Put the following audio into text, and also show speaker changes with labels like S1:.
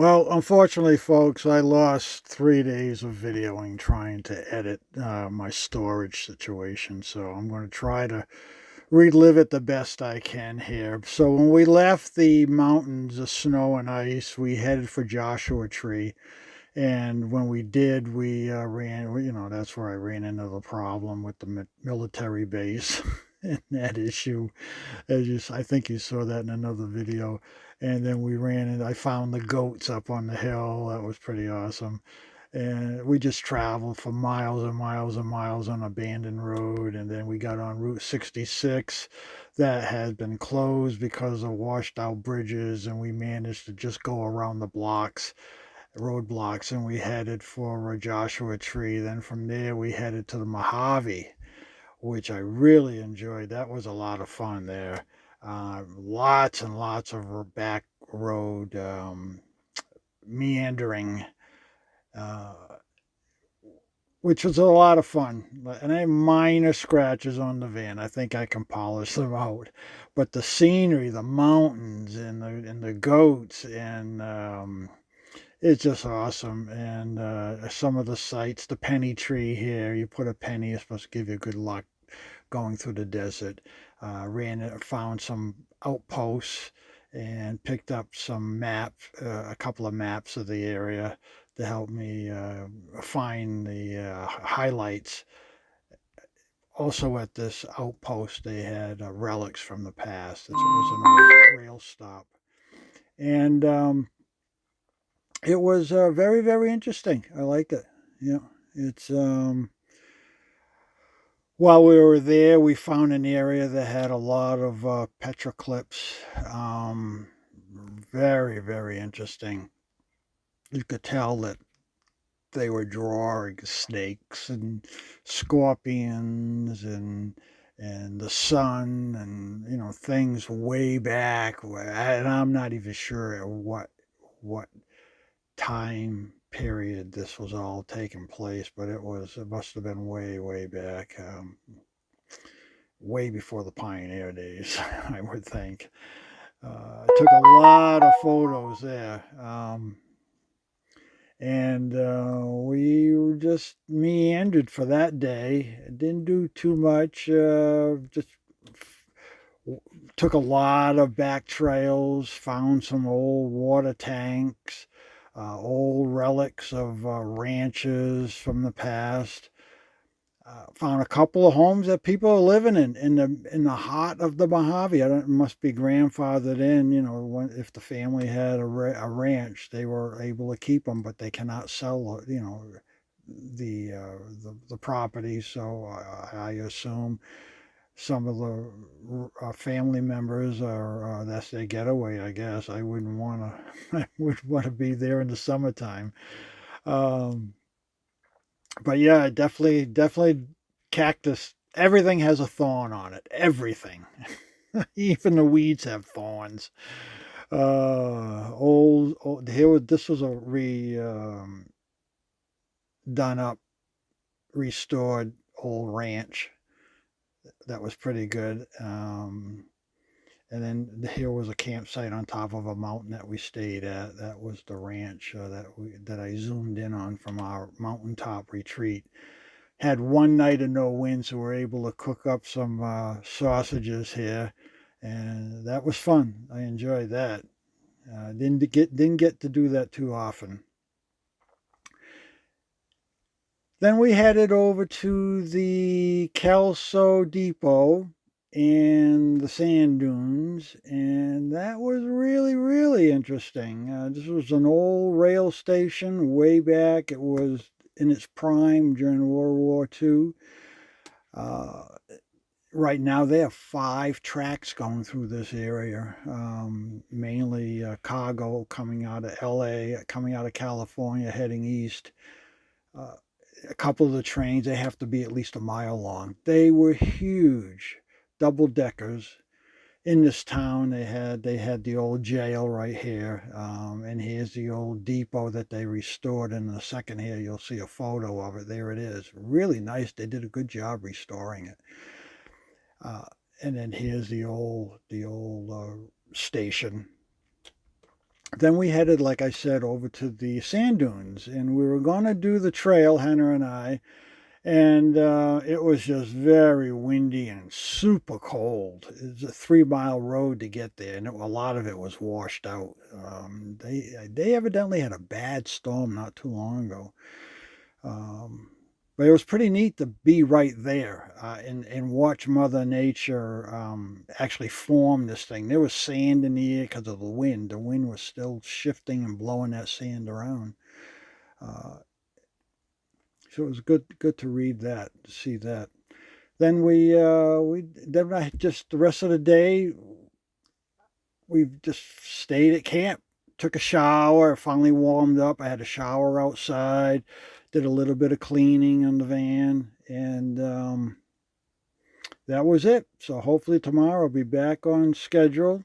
S1: Well, unfortunately, folks, I lost 3 days of videoing trying to edit my storage situation. So I'm going to try to relive it the best I can here. So when we left the mountains of snow and ice, we headed for Joshua Tree. And when we did, we that's where I ran into the problem with the military base and that issue. I think you saw that in another video. And then we ran and I found the goats up on the hill. That was pretty awesome. And we just traveled for miles and miles and miles on abandoned road. And then we got on Route 66 that had been closed because of washed out bridges. And we managed to just go around the roadblocks, and we headed for Joshua Tree. Then from there, we headed to the Mojave, which I really enjoyed. That was a lot of fun there. Lots and lots of back road meandering, uh, which was a lot of fun. And I have minor scratches on the van. I think I can polish them out. But the scenery, the mountains, and the goats, and it's just awesome. And some of the sights, the penny tree here, you put a penny, it's supposed to give you good luck going through the desert. Found some outposts and picked up some a couple of maps of the area to help me find the highlights. Also, at this outpost, they had relics from the past. It was an old rail stop, and it was very, very interesting. I liked it. Yeah, it's while we were there, we found an area that had a lot of petroglyphs. Um, Very, very interesting. You could tell that they were drawing snakes and scorpions and the sun and things way back. And I'm not even sure what time period this was all taking place, but it must have been way, way back. Way before the pioneer days, I would think. I took a lot of photos there. And we were just meandered for that day. Didn't do too much. Just took a lot of back trails, found some old water tanks, old relics of ranches from the past. Found a couple of homes that people are living in the heart of the Mojave. I don't, it must be grandfathered in. If the family had a ranch, they were able to keep them, but they cannot sell. The property. So I assume some of the family members are that's their getaway. I guess I wouldn't want to. I would want to be there in the summertime. Um, but yeah, definitely cactus. Everything has a thorn on it. Everything, even the weeds have thorns. Old here was this was a done up, restored old ranch that was pretty good. And then here was a campsite on top of a mountain that we stayed at. That was the ranch that I zoomed in on from our mountaintop retreat. Had one night of no wind, so we were able to cook up some sausages here, and that was fun. I enjoyed that. Didn't get to do that too often. Then we headed over to the Kelso Depot and the sand dunes, and that was really, really interesting. This was an old rail station way back. It was in its prime during World War II. Uh, right now, they have 5 tracks going through this area, mainly cargo coming out of LA, coming out of California, heading east. Uh, a couple of the trains, they have to be at least a mile long. They were huge, double deckers. In this town, they had the old jail right here, and here's the old depot that they restored. In a second here, you'll see a photo of it. There it is, really nice. They did a good job restoring it. Uh, and then here's the old station. Then we headed, like I said, over to the sand dunes, and we were going to do the trail, Hannah and I, and it was just very windy and super cold. It's a 3 mile road to get there, and a lot of it was washed out. They evidently had a bad storm not too long ago. But it was pretty neat to be right there and watch Mother Nature actually form this thing. There was sand in the air because of the wind. The wind was still shifting and blowing that sand around. Uh, so it was good to read that, to see that. Then then I just the rest of the day we just stayed at camp, took a shower, finally warmed up. I had a shower outside, did a little bit of cleaning on the van, and that was it. So hopefully tomorrow I'll be back on schedule